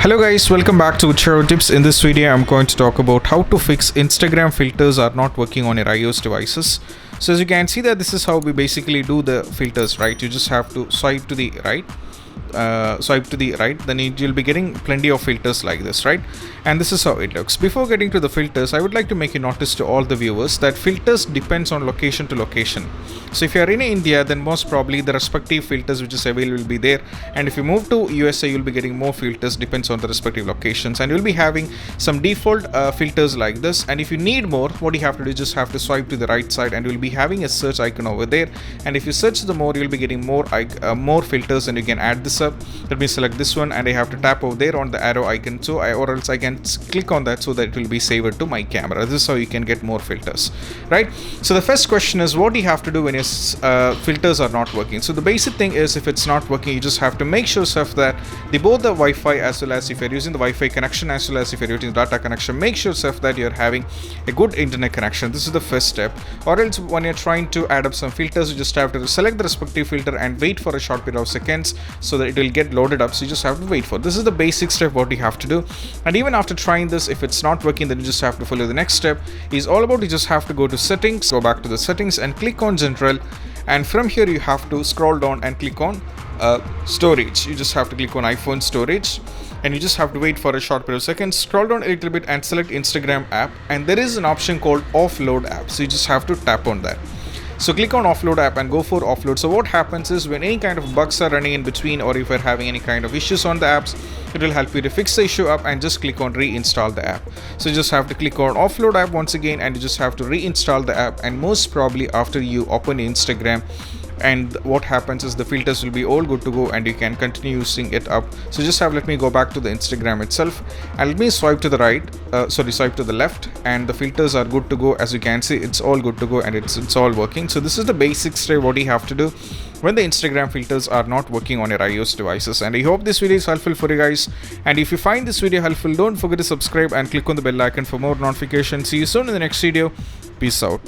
Hello guys, welcome back to Charo Tips. In this video I'm going to talk about how to fix Instagram filters are not working on your iOS devices. So as you can see that this is how we basically do the filters, right? You just have to swipe to the right, then you'll be getting plenty of filters like this, right? And this is how it looks. Before getting to the filters, I would like to make a notice to all the viewers that filters depends on location to location. So if you are in India, then most probably the respective filters which is available will be there, and if you move to USA, you'll be getting more filters, depends on the respective locations, and you'll be having some default filters like this. And if you need more, what you have to do is just have to swipe to the right side, and you'll be having a search icon over there, and if you search the more, you'll be getting more filters, and you can add this up. Let me select this one, and I have to tap over there on the arrow icon, or else I can click on that so that it will be saved to my camera. This is how you can get more filters, right? So the first question is, what do you have to do when your filters are not working? So the basic thing is, if it's not working, you just have to make sure that both the Wi-Fi, as well as if you're using the Wi-Fi connection, as well as if you're using the data connection, make sure that you're having a good internet connection. This is the first step. Or else when you're trying to add up some filters, you just have to select the respective filter and wait for a short period of seconds so that it will get loaded up. So you just have to wait for this. Is the basic step what you have to do. And even after trying this, if it's not working, then you just have to follow the next step. Is all about, you just have to go to settings, go back to the settings and click on general, and from here you have to scroll down and click on storage. You just have to click on iPhone storage, and you just have to wait for a short period of seconds. Scroll down a little bit and select Instagram app, and there is an option called offload app, so you just have to tap on that. So click on offload app and go for offload. So what happens is, when any kind of bugs are running in between, or if you're having any kind of issues on the apps, it will help you to fix the issue up, and just click on reinstall the app. So you just have to click on offload app once again, and you just have to reinstall the app, and most probably after you open Instagram, and what happens is the filters will be all good to go, and you can continue using it up. So just let me go back to the Instagram itself, and let me swipe to the right, swipe to the left, and the filters are good to go. As you can see, it's all good to go, and it's all working. So this is the basic step what you have to do when the Instagram filters are not working on your iOS devices. And I hope this video is helpful for you guys, and if you find this video helpful, don't forget to subscribe and click on the bell icon for more notifications. See you soon in the next video. Peace out.